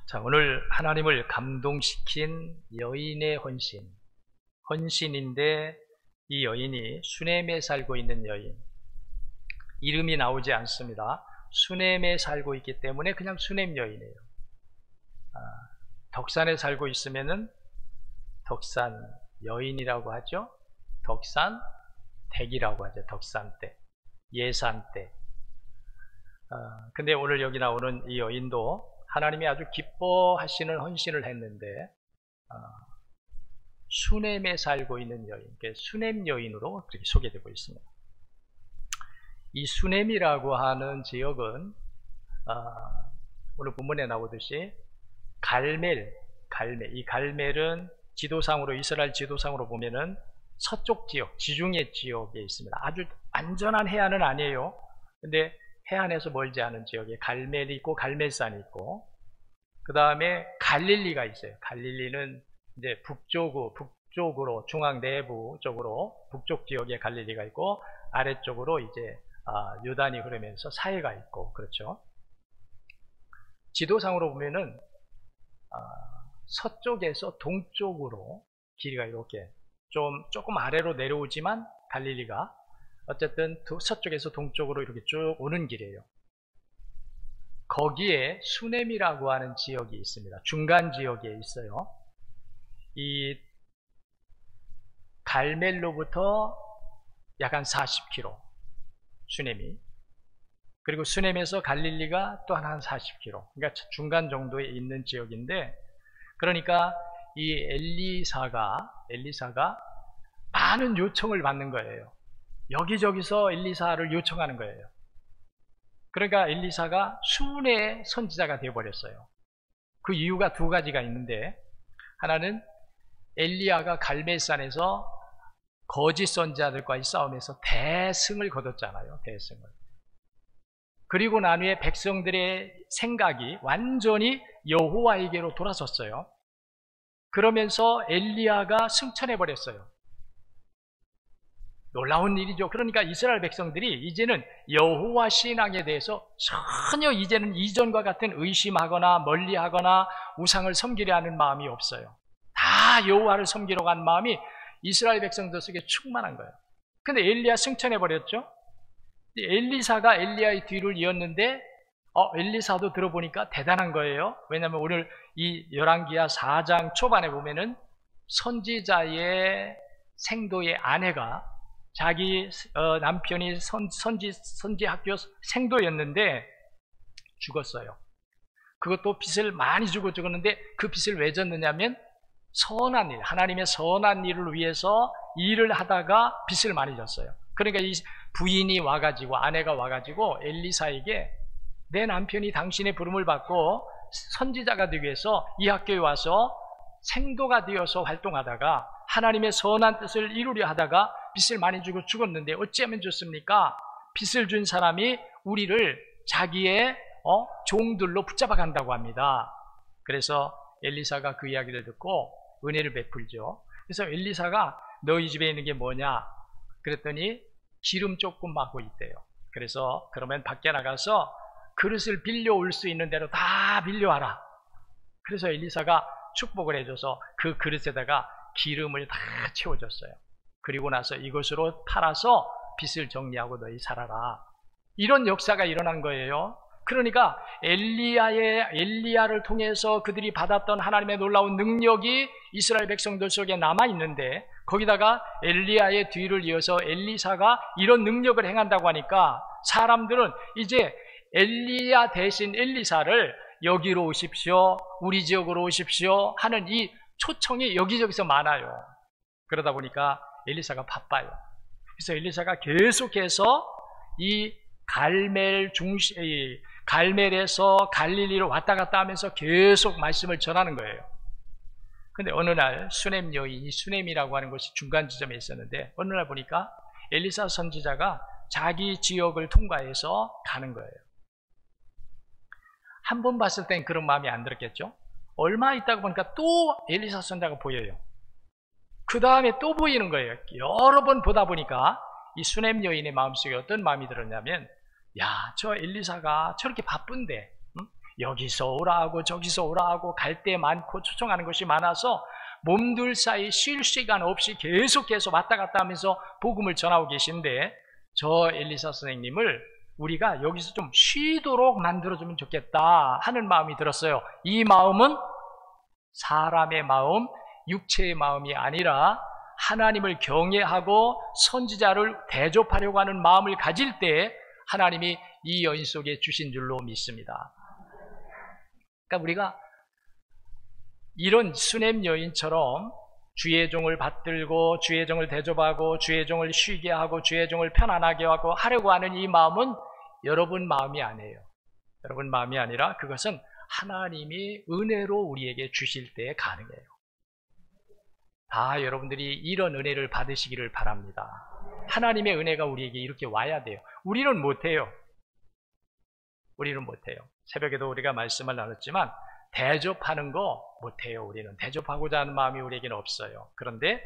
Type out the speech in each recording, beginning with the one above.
자, 오늘 하나님을 감동시킨 여인의 헌신인데 이 여인이 수넴에 살고 있는 여인. 이름이 나오지 않습니다. 수넴에 살고 있기 때문에 그냥 수넴 여인이에요. 덕산에 살고 있으면은 덕산 여인이라고 하죠. 덕산 댁이라고 하죠. 덕산댁, 예산댁. 근데 오늘 여기 나오는 이 여인도 하나님이 아주 기뻐하시는 헌신을 했는데 수넴에 살고 있는 여인, 수넴 여인으로 그렇게 소개되고 있습니다. 이 수넴이라고 하는 지역은 오늘 본문에 나오듯이 이 갈멜은 지도상으로, 이스라엘 지도상으로 보면은 서쪽 지역, 지중해 지역에 있습니다. 아주 안전한 해안은 아니에요. 근데 해안에서 멀지 않은 지역에 갈멜이 있고 갈멜산이 있고, 그 다음에 갈릴리가 있어요. 갈릴리는 이제 북쪽으로 중앙 내부 쪽으로 북쪽 지역에 갈릴리가 있고, 아래쪽으로 이제 요단이 흐르면서 사해가 있고, 그렇죠. 지도상으로 보면은 서쪽에서 동쪽으로 길이가 이렇게 조금 아래로 내려오지만 갈릴리가 어쨌든 서쪽에서 동쪽으로 이렇게 쭉 오는 길이에요. 거기에 수넴이라고 하는 지역이 있습니다. 중간 지역에 있어요. 이 갈멜로부터 약 한 40km 수넴이, 그리고 수넴에서 갈릴리가 또 한 40km, 그러니까 중간 정도에 있는 지역인데, 그러니까 이 엘리사가 많은 요청을 받는 거예요. 여기저기서 엘리사를 요청하는 거예요. 그러니까 엘리사가 순회 선지자가 되어버렸어요. 그 이유가 두 가지가 있는데, 하나는 엘리야가 갈멜산에서 거짓 선지자들과의 싸움에서 대승을 거뒀잖아요. 대승을. 그리고 난 후에 백성들의 생각이 완전히 여호와에게로 돌아섰어요. 그러면서 엘리야가 승천해버렸어요. 놀라운 일이죠. 그러니까 이스라엘 백성들이 이제는 여호와 신앙에 대해서 전혀 이제는 이전과 같은 의심하거나 멀리하거나 우상을 섬기려 하는 마음이 없어요. 다 여호와를 섬기려고 하는 마음이 이스라엘 백성들 속에 충만한 거예요. 근데 엘리야 승천해버렸죠. 엘리사가 엘리야의 뒤를 이었는데 엘리사도 들어보니까 대단한 거예요. 왜냐하면 오늘 이 열왕기하 4장 초반에 보면은 선지자의 생도의 아내가 자기 남편이 선지학교 생도였는데 죽었어요. 그것도 빚을 많이 주고 죽었는데, 그 빚을 왜 졌느냐면 선한 일, 하나님의 선한 일을 위해서 일을 하다가 빚을 많이 졌어요. 그러니까 이 부인이 와가지고, 아내가 와가지고 엘리사에게 내 남편이 당신의 부름을 받고 선지자가 되기 위해서 이 학교에 와서 생도가 되어서 활동하다가 하나님의 선한 뜻을 이루려 하다가 빚을 많이 주고 죽었는데 어찌하면 좋습니까? 빚을 준 사람이 우리를 자기의 종들로 붙잡아 간다고 합니다. 그래서 엘리사가 그 이야기를 듣고 은혜를 베풀죠. 그래서 엘리사가 너희 집에 있는 게 뭐냐? 그랬더니 기름 조금 맡고 있대요. 그래서 그러면 밖에 나가서 그릇을 빌려올 수 있는 대로 다 빌려와라. 그래서 엘리사가 축복을 해줘서 그 그릇에다가 기름을 다 채워줬어요. 그리고 나서 이것으로 팔아서 빚을 정리하고 너희 살아라. 이런 역사가 일어난 거예요. 그러니까 엘리야를 통해서 그들이 받았던 하나님의 놀라운 능력이 이스라엘 백성들 속에 남아있는데, 거기다가 엘리야의 뒤를 이어서 엘리사가 이런 능력을 행한다고 하니까 사람들은 이제 엘리야 대신 엘리사를 여기로 오십시오, 우리 지역으로 오십시오 하는 이 초청이 여기저기서 많아요. 그러다 보니까 엘리사가 바빠요. 그래서 엘리사가 계속해서 이 갈멜에서 갈릴리로 왔다 갔다 하면서 계속 말씀을 전하는 거예요. 근데 어느 날 수넴 여인이, 수넴이라고 하는 곳이 중간 지점에 있었는데, 어느 날 보니까 엘리사 선지자가 자기 지역을 통과해서 가는 거예요. 한 번 봤을 땐 그런 마음이 안 들었겠죠? 얼마 있다가 보니까 또 엘리사 선지자가 보여요. 그 다음에 또 보이는 거예요. 여러 번 보다 보니까 이 수넴 여인의 마음속에 어떤 마음이 들었냐면, 야, 저 엘리사가 저렇게 바쁜데 여기서 오라 하고 저기서 오라 하고 갈 데 많고 초청하는 것이 많아서 몸둘 사이 쉴 시간 없이 계속해서 왔다 갔다 하면서 복음을 전하고 계신데, 저 엘리사 선생님을 우리가 여기서 좀 쉬도록 만들어주면 좋겠다 하는 마음이 들었어요. 이 마음은 사람의 마음, 육체의 마음이 아니라 하나님을 경외하고 선지자를 대접하려고 하는 마음을 가질 때 하나님이 이 여인 속에 주신 줄로 믿습니다. 그러니까 우리가 이런 수넴 여인처럼 주의 종을 받들고 주의 종을 대접하고 주의 종을 쉬게 하고 주의 종을 편안하게 하고 하려고 하는 이 마음은 여러분 마음이 아니에요. 여러분 마음이 아니라 그것은 하나님이 은혜로 우리에게 주실 때 가능해요. 다 여러분들이 이런 은혜를 받으시기를 바랍니다. 하나님의 은혜가 우리에게 이렇게 와야 돼요. 우리는 못해요. 우리는 못해요. 새벽에도 우리가 말씀을 나눴지만 대접하는 거 못해요. 우리는 대접하고자 하는 마음이 우리에게는 없어요. 그런데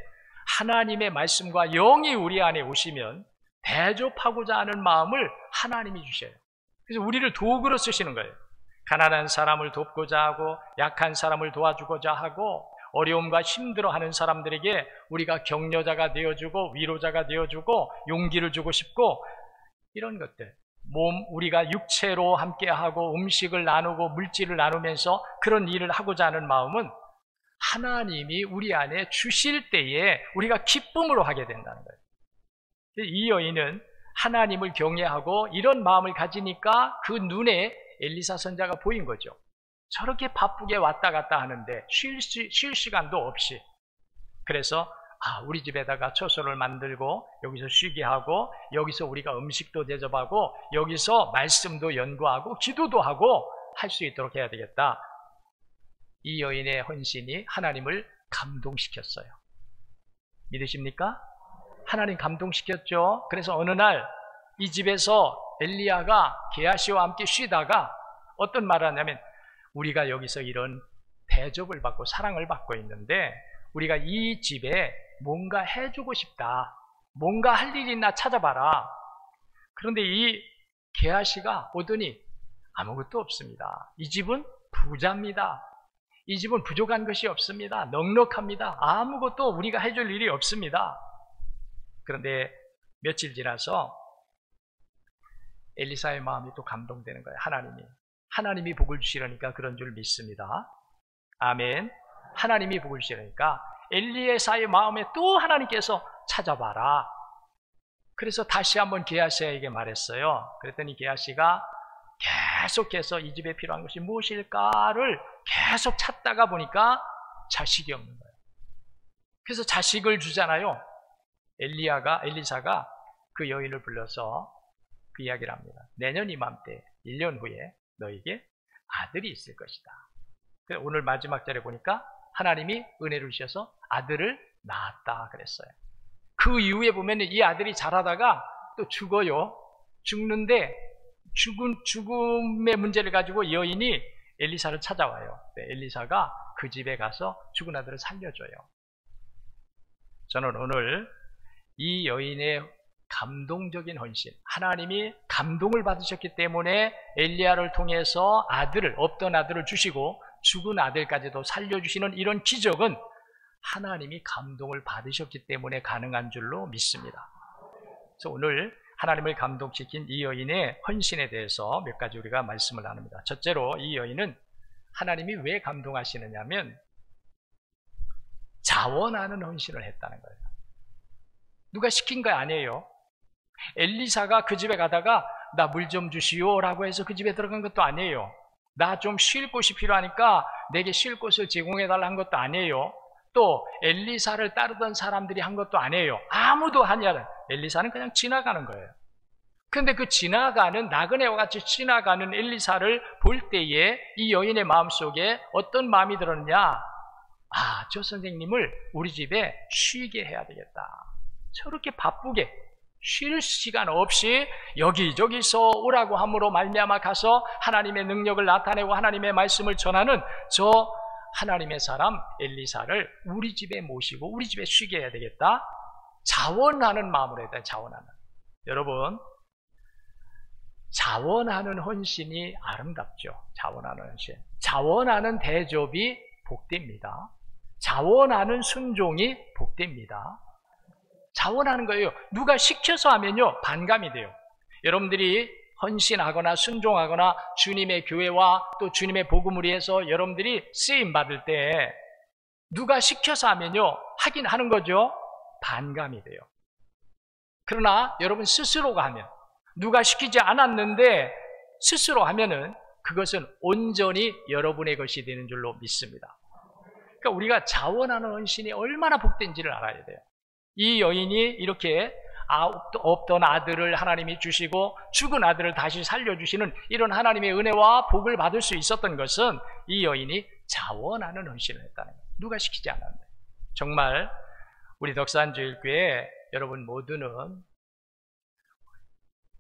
하나님의 말씀과 영이 우리 안에 오시면 대접하고자 하는 마음을 하나님이 주셔요. 그래서 우리를 도구로 쓰시는 거예요. 가난한 사람을 돕고자 하고 약한 사람을 도와주고자 하고 어려움과 힘들어하는 사람들에게 우리가 격려자가 되어주고 위로자가 되어주고 용기를 주고 싶고, 이런 것들, 우리가 육체로 함께하고 음식을 나누고 물질을 나누면서 그런 일을 하고자 하는 마음은 하나님이 우리 안에 주실 때에 우리가 기쁨으로 하게 된다는 거예요. 이 여인은 하나님을 경외하고 이런 마음을 가지니까 그 눈에 엘리사 선지자가 보인 거죠. 저렇게 바쁘게 왔다 갔다 하는데 쉴 시간도 없이. 그래서 우리 집에다가 처소를 만들고 여기서 쉬게 하고 여기서 우리가 음식도 대접하고 여기서 말씀도 연구하고 기도도 하고 할 수 있도록 해야 되겠다. 이 여인의 헌신이 하나님을 감동시켰어요. 믿으십니까? 하나님 감동시켰죠. 그래서 어느 날 이 집에서 엘리야가 게하시와 함께 쉬다가 어떤 말을 하냐면, 우리가 여기서 이런 대접을 받고 사랑을 받고 있는데 우리가 이 집에 뭔가 해주고 싶다. 뭔가 할 일이 있나 찾아봐라. 그런데 이 게하시가 오더니 아무것도 없습니다. 이 집은 부자입니다. 이 집은 부족한 것이 없습니다. 넉넉합니다. 아무것도 우리가 해줄 일이 없습니다. 그런데 며칠 지나서 엘리사의 마음이 또 감동되는 거예요. 하나님이 복을 주시려니까 그런 줄 믿습니다. 아멘. 하나님이 복을 주시려니까 엘리사의 마음에 또 하나님께서 찾아봐라. 그래서 다시 한번 게하시에게 말했어요. 그랬더니 게하시가 계속해서 이 집에 필요한 것이 무엇일까를 계속 찾다가 보니까 자식이 없는 거예요. 그래서 자식을 주잖아요. 엘리사가 그 여인을 불러서 그 이야기를 합니다. 내년 이맘때 1년 후에 너에게 아들이 있을 것이다. 오늘 마지막 절에 보니까 하나님이 은혜를 주셔서 아들을 낳았다 그랬어요. 그 이후에 보면 이 아들이 자라다가 또 죽어요. 죽는데 죽음의 문제를 가지고 여인이 엘리사를 찾아와요. 엘리사가 그 집에 가서 죽은 아들을 살려줘요. 저는 오늘 이 여인의 감동적인 헌신, 하나님이 감동을 받으셨기 때문에 엘리야를 통해서 없던 아들을 주시고 죽은 아들까지도 살려주시는 이런 기적은 하나님이 감동을 받으셨기 때문에 가능한 줄로 믿습니다. 그래서 오늘 하나님을 감동시킨 이 여인의 헌신에 대해서 몇 가지 우리가 말씀을 나눕니다. 첫째로 이 여인은 하나님이 왜 감동하시느냐면 자원하는 헌신을 했다는 거예요. 누가 시킨 거 아니에요. 엘리사가 그 집에 가다가 나 물 좀 주시오 라고 해서 그 집에 들어간 것도 아니에요. 나 좀 쉴 곳이 필요하니까 내게 쉴 곳을 제공해달라 한 것도 아니에요. 또 엘리사를 따르던 사람들이 한 것도 아니에요. 아무도 하지 않아요. 엘리사는 그냥 지나가는 거예요. 그런데 그 나그네와 같이 지나가는 엘리사를 볼 때에 이 여인의 마음속에 어떤 마음이 들었냐? 저 선생님을 우리 집에 쉬게 해야 되겠다. 저렇게 바쁘게 쉴 시간 없이 여기저기서 오라고 함으로 말미암아 가서 하나님의 능력을 나타내고 하나님의 말씀을 전하는 저 하나님의 사람 엘리사를 우리 집에 모시고 우리 집에 쉬게 해야 되겠다. 자원하는 마음으로 했다. 자원하는. 여러분, 자원하는 헌신이 아름답죠. 자원하는 헌신. 자원하는 대접이 복됩니다. 자원하는 순종이 복됩니다. 자원하는 거예요. 누가 시켜서 하면요, 반감이 돼요. 여러분들이 헌신하거나 순종하거나 주님의 교회와 또 주님의 복음을 위해서 여러분들이 쓰임받을 때 누가 시켜서 하면요, 하긴 하는 거죠. 반감이 돼요. 그러나 여러분 스스로가 하면, 누가 시키지 않았는데 스스로 하면은 그것은 온전히 여러분의 것이 되는 줄로 믿습니다. 그러니까 우리가 자원하는 헌신이 얼마나 복된지를 알아야 돼요. 이 여인이 이렇게 없던 아들을 하나님이 주시고 죽은 아들을 다시 살려주시는 이런 하나님의 은혜와 복을 받을 수 있었던 것은 이 여인이 자원하는 헌신을 했다는 거예요. 누가 시키지 않았는데. 정말 우리 덕산주일교회 여러분 모두는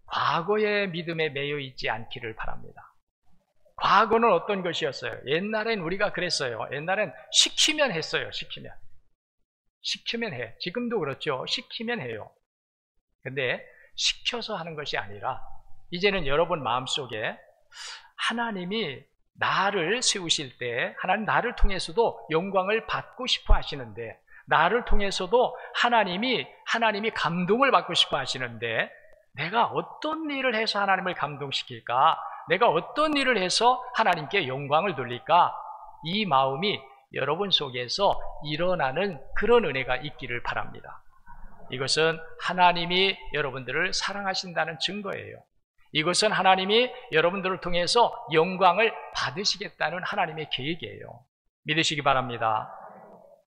과거의 믿음에 매여 있지 않기를 바랍니다. 과거는 어떤 것이었어요? 옛날엔 우리가 그랬어요. 옛날엔 시키면 했어요. 시키면 해. 지금도 그렇죠. 시키면 해요. 근데 시켜서 하는 것이 아니라 이제는 여러분 마음속에 하나님이 나를 세우실 때 하나님 나를 통해서도 영광을 받고 싶어 하시는데, 나를 통해서도 하나님이 감동을 받고 싶어 하시는데, 내가 어떤 일을 해서 하나님을 감동시킬까? 내가 어떤 일을 해서 하나님께 영광을 돌릴까? 이 마음이 여러분 속에서 일어나는 그런 은혜가 있기를 바랍니다. 이것은 하나님이 여러분들을 사랑하신다는 증거예요. 이것은 하나님이 여러분들을 통해서 영광을 받으시겠다는 하나님의 계획이에요. 믿으시기 바랍니다.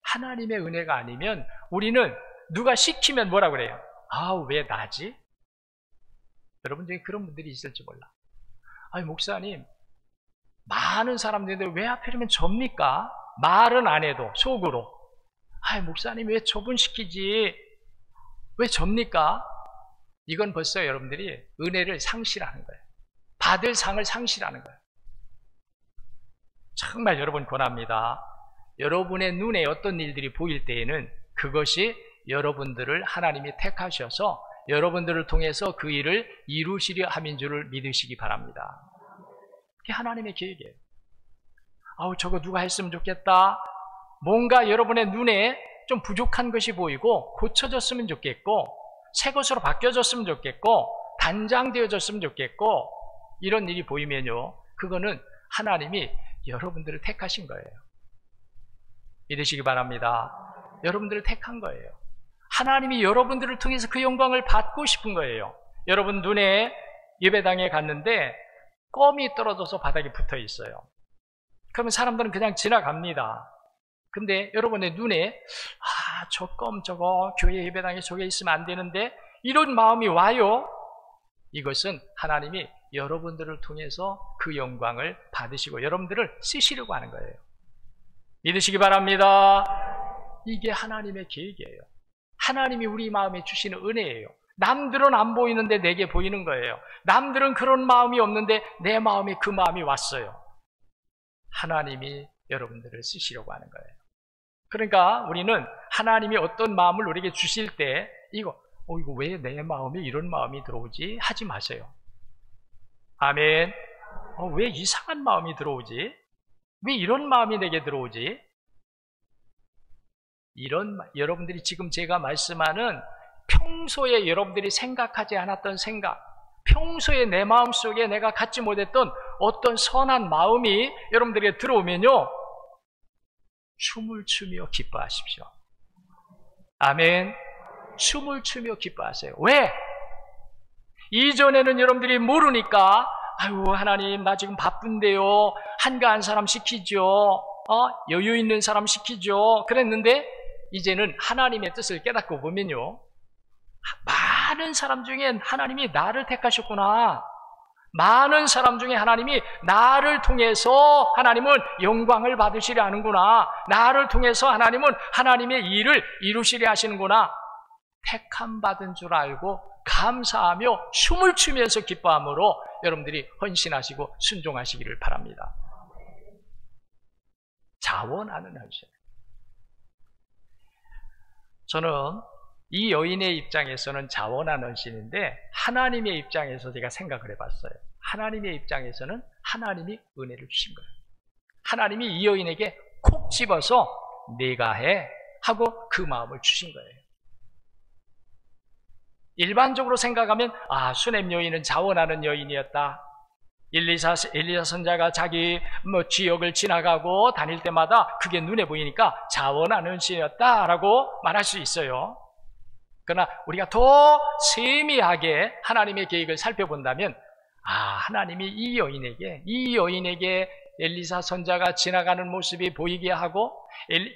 하나님의 은혜가 아니면 우리는 누가 시키면 뭐라 그래요? 아, 왜 나지? 여러분 중에 그런 분들이 있을지 몰라. 아니, 목사님, 많은 사람들인데 왜 하필이면 접니까? 말은 안 해도 속으로. 아니, 목사님 왜 저분 시키지? 왜 접니까? 이건 벌써 여러분들이 은혜를 상실하는 거예요. 받을 상을 상실하는 거예요. 정말 여러분 권합니다. 여러분의 눈에 어떤 일들이 보일 때에는 그것이 여러분들을 하나님이 택하셔서 여러분들을 통해서 그 일을 이루시려 함인 줄을 믿으시기 바랍니다. 그게 하나님의 계획이에요. 아우, 저거 누가 했으면 좋겠다. 뭔가 여러분의 눈에 좀 부족한 것이 보이고 고쳐졌으면 좋겠고 새 것으로 바뀌어졌으면 좋겠고 단장되어졌으면 좋겠고 이런 일이 보이면요, 그거는 하나님이 여러분들을 택하신 거예요. 믿으시기 바랍니다. 여러분들을 택한 거예요. 하나님이 여러분들을 통해서 그 영광을 받고 싶은 거예요. 여러분 눈에 예배당에 갔는데 껌이 떨어져서 바닥에 붙어 있어요. 그러면 사람들은 그냥 지나갑니다. 근데 여러분의 눈에 저 껌 저거 교회 예배당에 저게 있으면 안 되는데 이런 마음이 와요. 이것은 하나님이 여러분들을 통해서 그 영광을 받으시고 여러분들을 쓰시려고 하는 거예요. 믿으시기 바랍니다. 이게 하나님의 계획이에요. 하나님이 우리 마음에 주시는 은혜예요. 남들은 안 보이는데 내게 보이는 거예요. 남들은 그런 마음이 없는데 내 마음에 그 마음이 왔어요. 하나님이 여러분들을 쓰시려고 하는 거예요. 그러니까 우리는 하나님이 어떤 마음을 우리에게 주실 때 이거 왜 내 마음에 이런 마음이 들어오지? 하지 마세요. 아멘. 왜 이상한 마음이 들어오지? 왜 이런 마음이 내게 들어오지? 여러분들이 지금 제가 말씀하는 평소에 여러분들이 생각하지 않았던 생각, 평소에 내 마음속에 내가 갖지 못했던 어떤 선한 마음이 여러분들에게 들어오면요, 춤을 추며 기뻐하십시오. 아멘. 춤을 추며 기뻐하세요. 왜? 이전에는 여러분들이 모르니까 아유, 하나님 나 지금 바쁜데요, 한가한 사람 시키죠, 여유 있는 사람 시키죠 그랬는데 이제는 하나님의 뜻을 깨닫고 보면요, 많은 사람 중에 하나님이 나를 택하셨구나. 많은 사람 중에 하나님이 나를 통해서 하나님은 영광을 받으시려 하는구나. 나를 통해서 하나님은 하나님의 일을 이루시려 하시는구나. 택함 받은 줄 알고 감사하며 춤을 추면서 기뻐함으로 여러분들이 헌신하시고 순종하시기를 바랍니다. 자원하는 헌신. 저는 이 여인의 입장에서는 자원한 헌신인데 하나님의 입장에서 제가 생각을 해봤어요. 하나님의 입장에서는 하나님이 은혜를 주신 거예요. 하나님이 이 여인에게 콕 집어서 네가 해 하고 그 마음을 주신 거예요. 일반적으로 생각하면 수냄 여인은 자원하는 여인이었다. 엘리사 선자가 자기 지역을 지나가고 다닐 때마다 그게 눈에 보이니까 자원하는 신이었다라고 말할 수 있어요. 그러나 우리가 더 세미하게 하나님의 계획을 살펴본다면 하나님이 이 여인에게 엘리사 선자가 지나가는 모습이 보이게 하고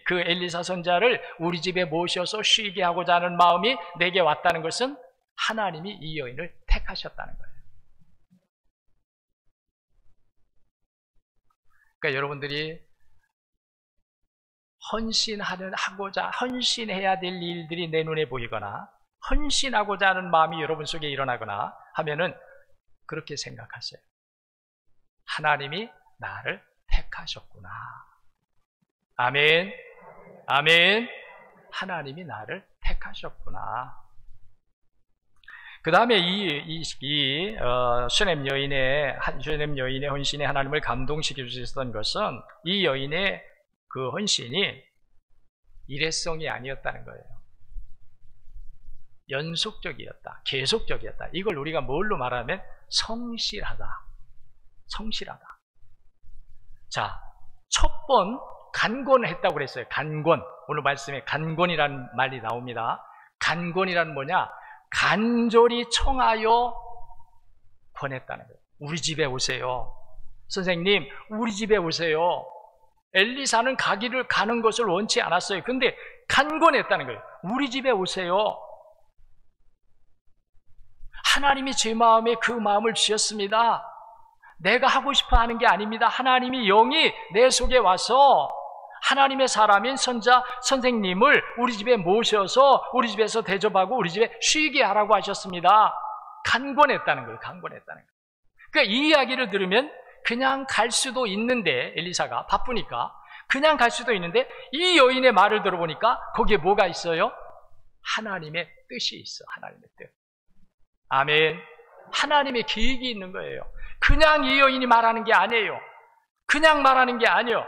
그 엘리사 선자를 우리 집에 모셔서 쉬게 하고자 하는 마음이 내게 왔다는 것은 하나님이 이 여인을 택하셨다는 거예요. 그러니까 여러분들이 헌신해야 될 일들이 내 눈에 보이거나 헌신하고자 하는 마음이 여러분 속에 일어나거나 하면은 그렇게 생각하세요. 하나님이 나를 택하셨구나. 아멘. 아멘. 하나님이 나를 택하셨구나. 그 다음에 슈냄 여인의 헌신이 하나님을 감동시킬 수 있었던 것은 이 여인의 그 헌신이 일회성이 아니었다는 거예요. 연속적이었다. 계속적이었다. 이걸 우리가 뭘로 말하면 성실하다. 자, 첫 번 간권을 했다고 그랬어요. 간권. 오늘 말씀에 간권이라는 말이 나옵니다. 간권이란 뭐냐? 간절히 청하여 권했다는 거예요. 우리 집에 오세요. 선생님, 우리 집에 오세요. 엘리사는 가는 것을 원치 않았어요. 근데 간권했다는 거예요. 우리 집에 오세요. 하나님이 제 마음에 그 마음을 주셨습니다. 내가 하고 싶어 하는 게 아닙니다. 하나님이 영이 내 속에 와서 하나님의 사람인 선생님을 우리 집에 모셔서 우리 집에서 대접하고 우리 집에 쉬게 하라고 하셨습니다. 간권했다는 거예요. 간권했다는 거예요. 그러니까 이 이야기를 들으면 그냥 갈 수도 있는데, 엘리사가 바쁘니까 그냥 갈 수도 있는데, 이 여인의 말을 들어보니까 거기에 뭐가 있어요? 하나님의 뜻이 있어. 하나님의 뜻. 아멘. 하나님의 계획이 있는 거예요. 그냥 이 여인이 말하는 게 아니에요. 그냥 말하는 게 아니에요.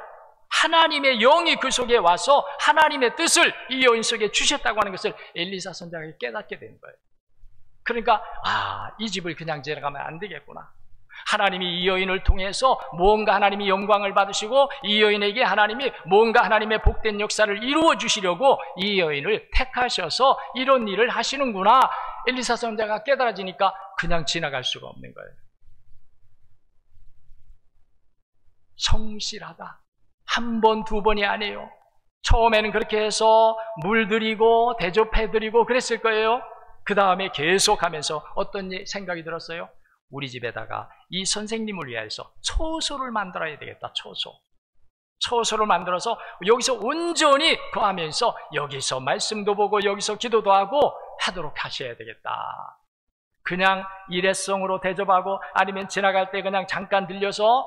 하나님의 영이 그 속에 와서 하나님의 뜻을 이 여인 속에 주셨다고 하는 것을 엘리사 선자가 깨닫게 되는 거예요. 그러니까 이 집을 그냥 지나가면 안 되겠구나. 하나님이 이 여인을 통해서 뭔가 하나님이 영광을 받으시고 이 여인에게 하나님이 뭔가 하나님의 복된 역사를 이루어 주시려고 이 여인을 택하셔서 이런 일을 하시는구나. 엘리사 선자가 깨달아지니까 그냥 지나갈 수가 없는 거예요. 성실하다. 한 번, 두 번이 아니에요. 처음에는 그렇게 해서 물들이고 대접해드리고 그랬을 거예요. 그 다음에 계속하면서 어떤 생각이 들었어요? 우리 집에다가 이 선생님을 위해서 초소를 만들어야 되겠다. 초소를 만들어서 여기서 온전히 거하면서 여기서 말씀도 보고 여기서 기도도 하고 하도록 하셔야 되겠다. 그냥 일회성으로 대접하고 아니면 지나갈 때 그냥 잠깐 들려서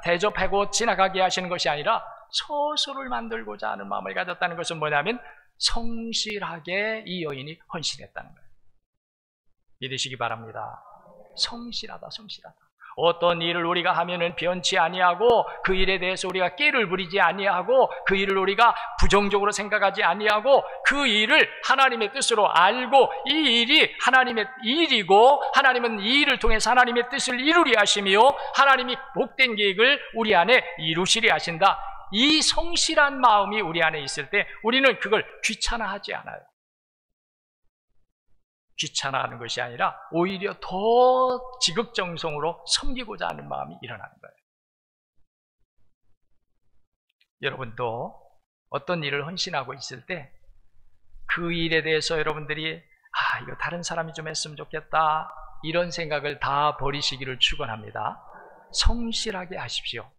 대접하고 지나가게 하시는 것이 아니라 초소를 만들고자 하는 마음을 가졌다는 것은 뭐냐면 성실하게 이 여인이 헌신했다는 거예요. 믿으시기 바랍니다. 성실하다. 어떤 일을 우리가 하면은 변치 아니하고 그 일에 대해서 우리가 깨를 부리지 아니하고 그 일을 우리가 부정적으로 생각하지 아니하고 그 일을 하나님의 뜻으로 알고 이 일이 하나님의 일이고 하나님은 이 일을 통해서 하나님의 뜻을 이루리 하시며 하나님이 복된 계획을 우리 안에 이루시리 하신다. 이 성실한 마음이 우리 안에 있을 때 우리는 그걸 귀찮아하지 않아요. 귀찮아하는 것이 아니라 오히려 더 지극정성으로 섬기고자 하는 마음이 일어나는 거예요. 여러분도 어떤 일을 헌신하고 있을 때 그 일에 대해서 여러분들이 이거 다른 사람이 좀 했으면 좋겠다 이런 생각을 다 버리시기를 축원합니다. 성실하게 하십시오.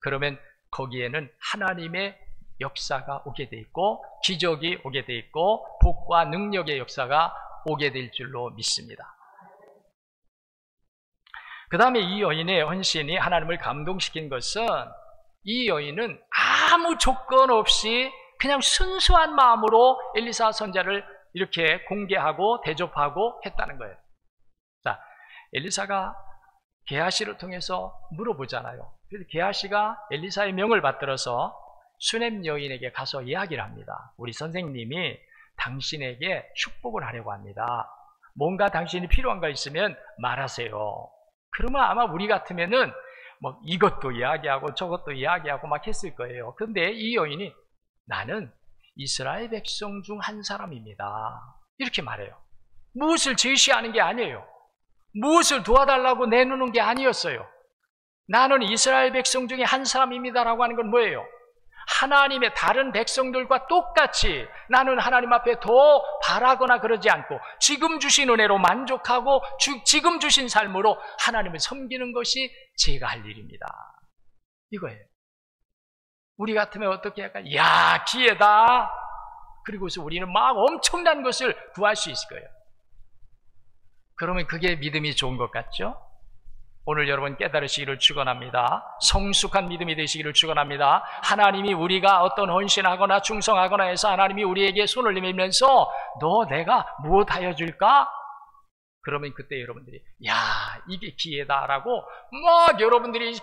그러면 거기에는 하나님의 역사가 오게 돼 있고 기적이 오게 돼 있고 복과 능력의 역사가 오게 될 줄로 믿습니다. 그 다음에 이 여인의 헌신이 하나님을 감동시킨 것은 이 여인은 아무 조건 없이 그냥 순수한 마음으로 엘리사 선자를 이렇게 공개하고 대접하고 했다는 거예요. 자, 엘리사가 게하시를 통해서 물어보잖아요. 그래서 게하시가 엘리사의 명을 받들어서 수넴 여인에게 가서 이야기를 합니다. 우리 선생님이 당신에게 축복을 하려고 합니다. 뭔가 당신이 필요한 거 있으면 말하세요. 그러면 아마 우리 같으면은 뭐 이것도 이야기하고 저것도 이야기하고 막 했을 거예요. 그런데 이 여인이 나는 이스라엘 백성 중 한 사람입니다. 이렇게 말해요. 무엇을 제시하는 게 아니에요. 무엇을 도와달라고 내놓는 게 아니었어요. 나는 이스라엘 백성 중에 한 사람입니다라고 하는 건 뭐예요? 하나님의 다른 백성들과 똑같이 나는 하나님 앞에 더 바라거나 그러지 않고 지금 주신 은혜로 만족하고 지금 주신 삶으로 하나님을 섬기는 것이 제가 할 일입니다. 이거예요. 우리 같으면 어떻게 할까요? 야, 기회다. 그리고서 우리는 막 엄청난 것을 구할 수 있을 거예요. 그러면 그게 믿음이 좋은 것 같죠? 오늘 여러분 깨달으시기를 축원합니다. 성숙한 믿음이 되시기를 축원합니다. 하나님이 우리가 어떤 헌신하거나 충성하거나 해서 하나님이 우리에게 손을 내밀면서 너 내가 무엇하여 줄까? 그러면 그때 여러분들이 야, 이게 기회다라고 막 여러분들이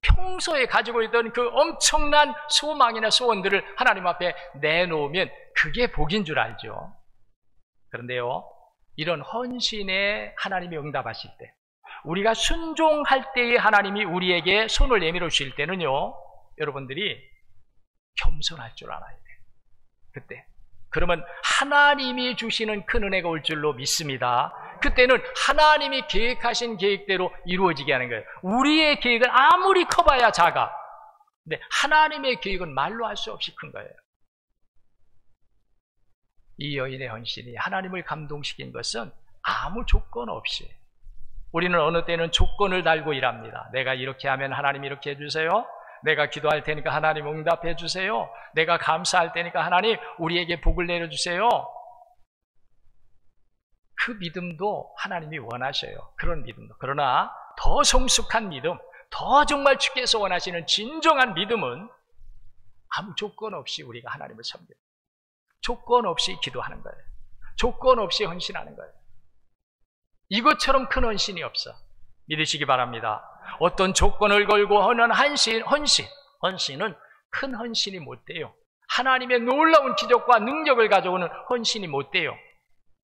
평소에 가지고 있던 그 엄청난 소망이나 소원들을 하나님 앞에 내놓으면 그게 복인 줄 알죠. 그런데요, 이런 헌신에 하나님이 응답하실 때, 우리가 순종할 때에 하나님이 우리에게 손을 내밀어 주실 때는요, 여러분들이 겸손할 줄 알아야 돼요. 그때. 그러면 하나님이 주시는 큰 은혜가 올 줄로 믿습니다. 그때는 하나님이 계획하신 계획대로 이루어지게 하는 거예요. 우리의 계획은 아무리 커봐야 작아. 근데 하나님의 계획은 말로 할 수 없이 큰 거예요. 이 여인의 헌신이 하나님을 감동시킨 것은 아무 조건 없이, 우리는 어느 때는 조건을 달고 일합니다. 내가 이렇게 하면 하나님 이렇게 해주세요. 내가 기도할 테니까 하나님 응답해 주세요. 내가 감사할 테니까 하나님 우리에게 복을 내려주세요. 그 믿음도 하나님이 원하셔요. 그런 믿음도. 그러나 더 성숙한 믿음, 더 정말 주께서 원하시는 진정한 믿음은 아무 조건 없이 우리가 하나님을 섬겨요. 조건 없이 기도하는 거예요. 조건 없이 헌신하는 거예요. 이것처럼 큰 헌신이 없어. 믿으시기 바랍니다. 어떤 조건을 걸고 하는 헌신은 큰 헌신이 못 돼요. 하나님의 놀라운 기적과 능력을 가져오는 헌신이 못 돼요.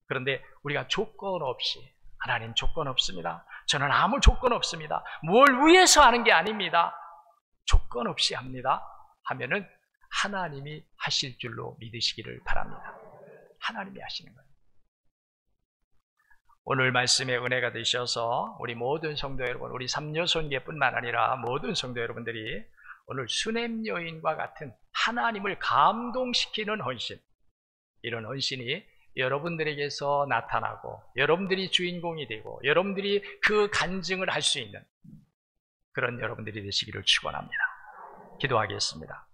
그런데 우리가 조건 없이, 하나님 조건 없습니다. 저는 아무 조건 없습니다. 뭘 위해서 하는 게 아닙니다. 조건 없이 합니다. 하면은 하나님이 하실 줄로 믿으시기를 바랍니다. 하나님이 하시는 거예요. 오늘 말씀의 은혜가 되셔서 우리 모든 성도 여러분, 우리 삼려손계뿐만 아니라 모든 성도 여러분들이 오늘 수넴 여인과 같은 하나님을 감동시키는 헌신, 이런 헌신이 여러분들에게서 나타나고 여러분들이 주인공이 되고 여러분들이 그 간증을 할 수 있는 그런 여러분들이 되시기를 축원합니다. 기도하겠습니다.